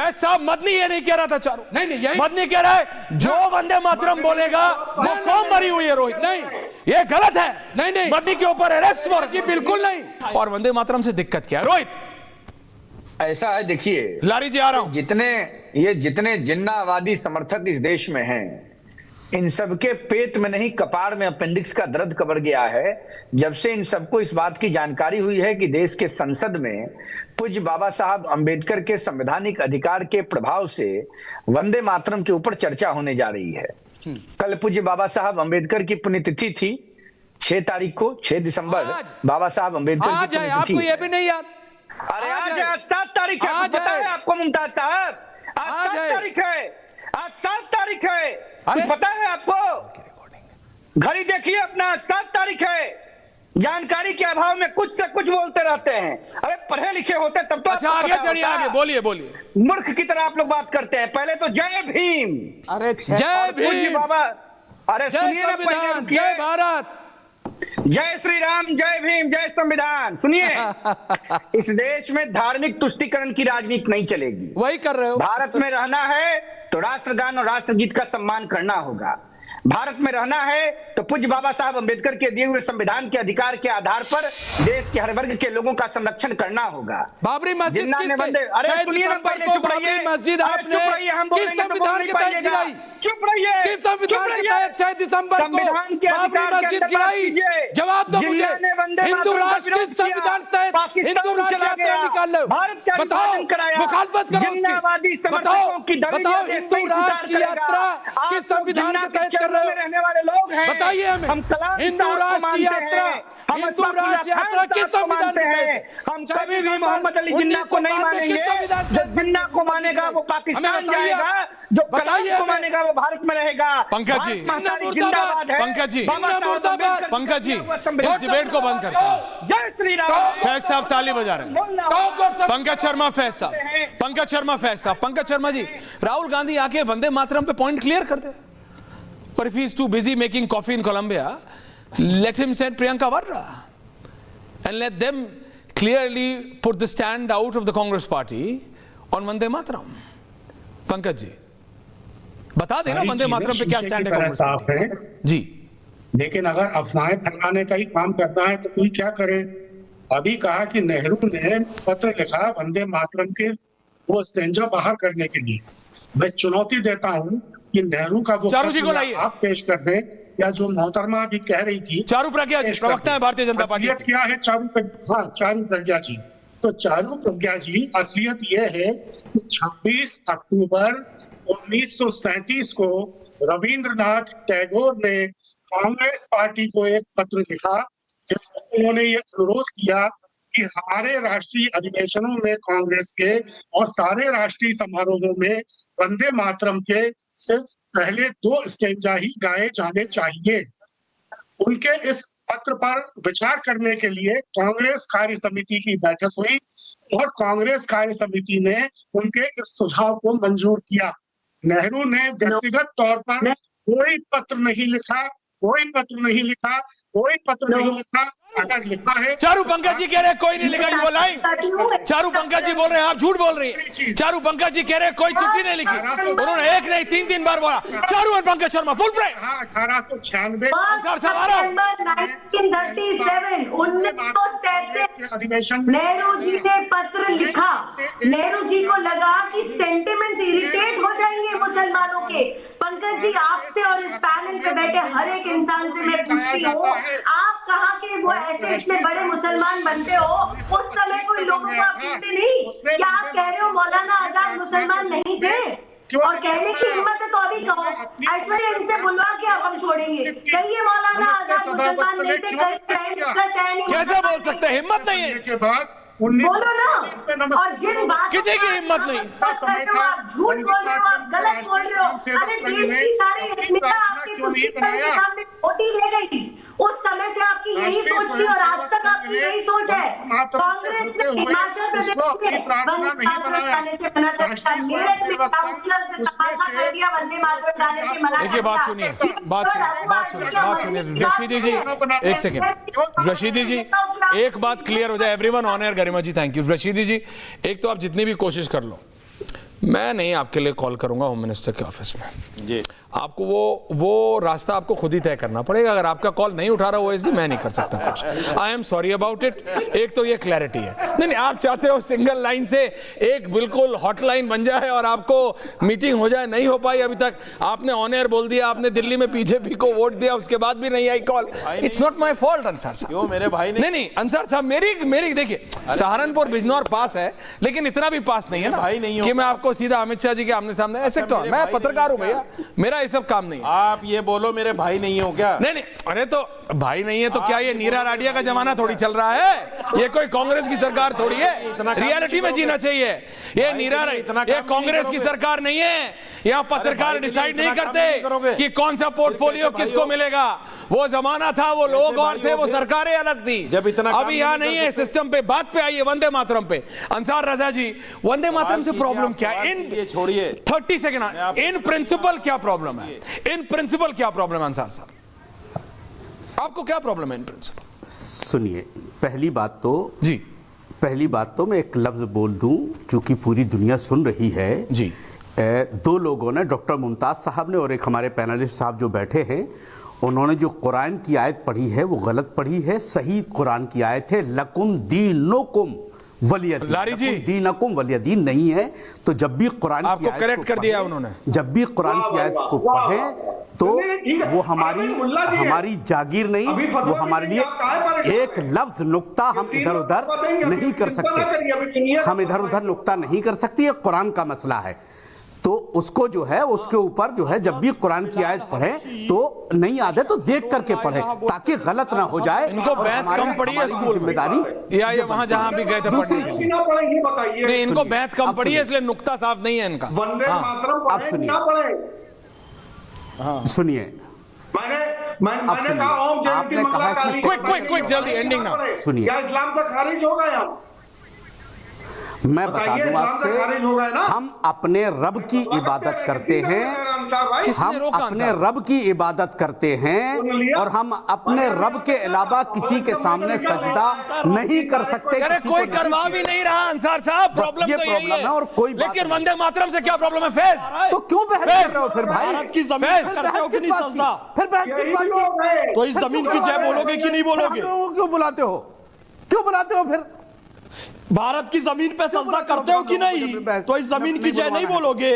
फैज साहब मदनी ये नहीं कह रहा था चारों, नहीं यही मदनी कह रहा है जो वंदे मातरम बोलेगा वो कौन मरी हुई है रोहित, नहीं ये गलत है। नहीं मदनी के ऊपर अरेस्ट वारंट जी बिल्कुल नहीं। और वंदे मातरम से दिक्कत क्या है रोहित? ऐसा है, देखिए लारी जी आ रहा हूं। जितने जिन्नावादी समर्थक इस देश में हैं, इन सबके पेट में नहीं कपाड़ में अपेंडिक्स का दर्द कबर गया है जब से इन सबको इस बात की जानकारी हुई है कि देश के संसद में पूज्य बाबा साहब अंबेडकर के संवैधानिक अधिकार के प्रभाव से वंदे मातरम के ऊपर चर्चा होने जा रही है। कल पूज्य बाबा साहब अंबेडकर की पुण्यतिथि थी, 6 तारीख को, 6 दिसंबर बाबा साहब अंबेडकर की आज है, पुण्यतिथि। आपको ये भी नहीं याद? अरे आज 7 तारीख है, आज पता है है आपको मुमताज साहब? आज 7 तारीख है, आज 7 तारीख है, कुछ पता है आपको? घड़ी देखिए अपना, 7 तारीख है। जानकारी के अभाव में कुछ से कुछ बोलते रहते हैं। अरे पढ़े लिखे होते तब तो। अच्छा आगे चलिए, आगे बोलिए बोलिए। मूर्ख की तरह आप लोग बात करते हैं। पहले तो जय भीम, अरे जय भीम बाबा, अरे सुनिए ना, पहले संविधान, रुकिए। जय भारत, जय श्री राम, जय भीम, जय संविधान। सुनिए, इस देश में धार्मिक तुष्टीकरण की राजनीति नहीं चलेगी। वही कर रहे हो। भारत में रहना है तो राष्ट्रगान और राष्ट्रगीत का सम्मान करना होगा। भारत में रहना है तो पूज्य बाबा साहब अंबेडकर के दिए हुए संविधान के अधिकार के आधार पर देश के हर वर्ग के लोगों का संरक्षण करना होगा। बाबरी मस्जिद जिन्ना ने बंदे, अरे सुनिए ना, पहले चुप रहिए। मस्जिद आपने चुप रहिए, हम बोलेंगे तो बोल नहीं पाइएगा। चुप रहिए, किस संविधान के तहत 6 दिसंबर को संविधान के अधिकार के मस्जिद अंदर बात गिराई? कीजिए। जवाब दो मुझे। जिन्ना ने वंदे हिंदू मातरम का राष्ट्र विरोध किस किया, संविधान तहत पाकिस्तान हिंदू राष्ट्र चला यात्रा गया, निकाल रहे हो? भारत का विभाजन कराया, मुखालफत करो उसकी। जिन्नावादी समर्थकों की दलील बताओ देश हिंदू नहीं राष्ट्र स्वीकार की करेगा। यात्रा आप किस लोग संविधान जिन्ना के के तहत कर चरणों रहे में हो? रहने वाले लोग हैं। बताइए हमें। हम कलाम हिंदू साहब को राष्ट्र की मानते यात्रा, हैं, हम हिंदू अशफाकुल्लाह राष्ट्र खान यात्रा किस साहब को संविधान मानते के हैं। तहत? हम कभी भी मोहम्मद अली जिन्ना को नहीं 1905 में किस मानेंगे। संविधान के जो तहत? जिन्ना को मानेगा वो पाकिस्तान हमें बताइए। जाएगा, जो कलाम बताइए को हमें। मानेगा वो भारत में रहेगा। पंकज जी, भारत माता की जिंदाबाद है। पंकज जी, बाबा साहब अम्बेडकर पंकज जी, का इस संविधान। डिबेट को बंद करते हैं। जय श्री राम। फैज साहब ताली बजा रहे हैं। पंकज शर्मा फैज साहब, पंकज शर्मा फैज साहब, पंकज शर्मा जी, राहुल गांधी आके वंदे मातरम पे पॉइंट क्लियर कर दे। But if he's too busy making coffee in Colombia, let him send Priyanka Vadra and let them clearly put the stand out of the Congress party on Vande Mataram. Pankaj ji बता देना वंदे मातरम पे क्या stand है कांग्रेस साफ है जी। लेकिन अगर अफवाहें फैलाने का ही काम करना है तो कोई क्या करे। अभी कहा कि नेहरू ने पत्र लिखा वंदे मातरम के वो स्टेंजा बाहर करने के लिए। मैं चुनौती देता हूं कि नेहरू का वो चारू जी को पत्र लाइए। आप पेश कर दें, या जो मोहतरमा भी कह रही थी चारू प्रज्ञा जी प्रवक्ता है भारतीय जनता पार्टी। असलियत क्या है चारू प्रज्ञा जी? तो चारू प्रज्ञा जी, असलियत यह है कि 26 अक्टूबर 1937 को रविंद्रनाथ टैगोर ने कांग्रेस पार्टी को एक पत्र लिखा जिसमें उन्होंने ये अनुरोध किया कि हमारे राष्ट्रीय अधिवेशनों में कांग्रेस के और सारे राष्ट्रीय समारोहों में वंदे मातरम के सिर्फ पहले 2 स्टेंजा ही गाए जाने चाहिए। उनके इस पत्र पर विचार करने के लिए कांग्रेस कार्य समिति की बैठक हुई और कांग्रेस कार्य समिति ने उनके इस सुझाव को मंजूर किया। नेहरू ने व्यक्तिगत तौर पर कोई पत्र नहीं लिखा, कोई पत्र नहीं लिखा, कोई पत्र नहीं लिखा। अगर लिखा है चारू पंकज जी कह रहे हैं कोई नहीं लिखा वो लाइन। चारू पंकज जी बोल रहे हैं आप झूठ बोल रही हैं। चारू पंकज जी कह रहे हैं कोई चिट्ठी नहीं लिखी, उन्होंने एक नहीं 3 बार बोला। चारू और पंकज शर्मा फुल फ्रेम। 1896 अधिवेशन नेहरू जी ने पत्र लिखा। नेहरू जी को लगा कि सेंटिमेंट्स इरिटेट हो जाएंगे मुसलमानों के। पंकज जी, आपसे और इस पैनल पे बैठे हर एक इंसान से मैं पूछती हूँ, आप कहाँ के वो ऐसे इतने बड़े मुसलमान बनते हो? उस समय कोई लोगों को आप कहते नहीं? क्या आप कह रहे हो मौलाना आजाद मुसलमान नहीं थे? और कहने की हिम्मत है तो अभी कहो। ऐश्वर्या इनसे बुलवा के अब हम छोड़ेंगे। कहिए मौलाना आजाद मुसलमान नहीं थे, कैसे बोल सकते हैं? हिम्मत नहीं है के बाद बोलो ना। और जिन बात किसी की हिम्मत नहीं। आप झूठ बोल रहे हो, आप गलत बोल रहे हो। अरे देश की सारी अस्मिता आपकी पुष्टिकरण के सामने खोटी ले गई। उस समय से आपकी यही सोच थी और आज तक आपकी यही सोच है। कांग्रेस ने हिमाचल प्रदेश में वंदे मातरम गाने से मना कर दिया, मेरठ में काउंसलर्स ने तमाशा कर दिया वंदे मातरम गाने से मना कर देखिए दिया। बात सुनिए रशीदी जी, एक सेकेंड। रशीदी जी एक बात क्लियर हो जाए, everyone on air. Garima ji thank you. Rashidi ji, एक तो आप जितनी भी कोशिश कर लो, मैं नहीं आपके लिए कॉल करूंगा होम मिनिस्टर के ऑफिस में जी। आपको वो रास्ता आपको खुद ही तय करना पड़ेगा। अगर आपका कॉल नहीं उठा रहा ओएसडी, मैं नहीं कर सकता कुछ। I am sorry about it. एक तो ये क्लैरिटी है। नहीं, आप चाहते हो सिंगल लाइन से एक बिल्कुल हॉटलाइन बन जाए और आपको मीटिंग हो जाए। नहीं हो पाई अभी तक। आपने ऑन एयर बोल दिया, आपने दिल्ली में बीजेपी को वोट दिया, उसके बाद भी नहीं I call. It's not my fault Ansar साहब। क्यों मेरे भाई नहीं अंसार साहब, मेरी देखिए, सहारनपुर बिजनौर पास है, लेकिन इतना भी पास नहीं है ना भाई नहीं कि मैं आपको सीधा अमित शाह जी के आमने सामने ऐसे। तो मैं पत्रकार हूं भैया, मेरा ये सब काम नहीं है। आप ये बोलो मेरे भाई नहीं हो क्या? नहीं, अरे तो भाई नहीं है तो क्या ये नीरा राडिया का जमाना थोड़ी चल रहा है? ये कोई कांग्रेस की सरकार थोड़ी है। रियलिटी में जीना चाहिए। ये ये कांग्रेस की सरकार नहीं है। यहाँ पत्रकार डिसाइड नहीं करते कि कौन सा पोर्टफोलियो किसको मिलेगा। वो जमाना था, वो लोग और थे, वो सरकारें अलग थी। जब इतना अभी यहाँ नहीं है। सिस्टम पे बात पे आइए, वंदे मातरम पे। अंसार रजा जी, वंदे मातरम से प्रॉब्लम क्या है? इन छोड़िए 30 सेकंड। इन प्रिंसिपल क्या प्रॉब्लम है? इन प्रिंसिपल क्या प्रॉब्लम है अंसार साहब? आपको क्या प्रॉब्लम है इन प्रिंसिपल? सुनिए, पहली बात तो मैं एक लफ्ज बोल दूं, चूंकि पूरी दुनिया सुन रही है जी। दो लोगों ने, डॉक्टर मुमताज साहब ने और एक हमारे पैनलिस्ट साहब जो बैठे हैं, उन्होंने जो कुरान की आयत पढ़ी है वो गलत पढ़ी है। सही कुरान की आयत है लकुम दीनुकुम वलियदीन। लारी जी, दीनकुम वलियदीन नहीं है। तो जब भी कुरान आपको करेक्ट कर दिया उन्होंने। जब भी कुरान की आयत को पढ़ें तो वो हमारी जागीर नहीं, वो हमारे लिए एक लफ्ज नुक्ता हम इधर उधर नहीं कर सकते। हम इधर उधर नुक्ता नहीं कर सकते। ये कुरान का मसला है। तो उसको जो है उसके ऊपर जो है, जब भी कुरान की आयत पढ़े तो नहीं आते तो देख करके पढ़े, ताकि गलत ना हो जाए। इनको बैत कम पड़ी है स्कूल जिम्मेदारी या ये वहां जहां भी गए थे पढ़ने। नहीं, इनको बैत कम पड़ी है, इसलिए नुक्ता साफ नहीं है इनका। वंदे मातरम सुनिए, मैंने कहा ओम जयंती मंगला काली। क्विक जल्दी एंडिंग ना सुनिए। क्या इस्लाम से खारिज हो गए हम? मैं बता दूं आपसे, हम अपने रब की इबादत करते हैं। हम अपने रब की इबादत करते हैं और हम अपने रब के अलावा किसी के सामने सजदा नहीं कर सकते। अरे कोई करवा भी नहीं रहा अंसार साहब। प्रॉब्लम तो यही है। और कोई लेकिन वंदे मातरम से क्या प्रॉब्लम है? फैज तो क्यों बहस कर रहे हो फिर भाई? भारत की जमीन पे करते हो कि नहीं सजदा? फिर बहस किस बात की? तो इस जमीन की जय बोलोगे कि नहीं बोलोगे? क्यों बुलाते हो? क्यों बुलाते हो फिर? भारत की जमीन पे सजदा करते हो कि नहीं? तो इस जमीन की जय नहीं बोलोगे?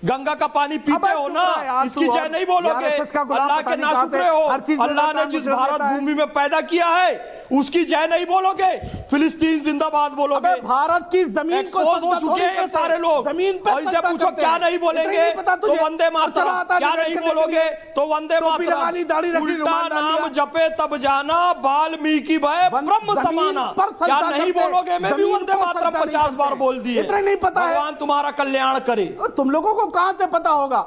गंगा का पानी पीते हो ना, इसकी जय नहीं बोलोगे? अल्लाह के नाशुक्रे हो। अल्लाह ने जिस भारत भूमि में पैदा किया है उसकी जय नहीं बोलोगे? फिलिस्तीन जिंदाबाद बोलोगे? भारत की जमीन एक्सपोज हो चुके हैं ये सारे लोग। जमीन पे और इनसे पूछो क्या नहीं बोलेंगे तो वंदे मातरम। क्या नहीं बोलोगे तो वंदे मातरम। उल्टा नाम जपे तब जाना, वाल्मीकि भय ब्रह्म समाना। क्या नहीं बोलोगे? मैं भी वंदे मातरम 50 बार बोल दिए। नहीं पता, भगवान तुम्हारा कल्याण करे। तुम लोगों को कहां से पता होगा?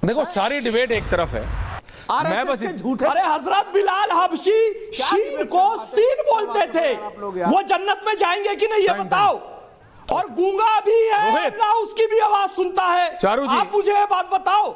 देखो, सारी डिबेट एक तरफ है। मैं बस झूठे। अरे हजरत बिलाल हबशी शीन को सीन बोलते थे। वो जन्नत में जाएंगे कि नहीं ये बताओ? और गूंगा भी है ना, उसकी भी आवाज सुनता है। चारू जी, आप मुझे ये बात बताओ।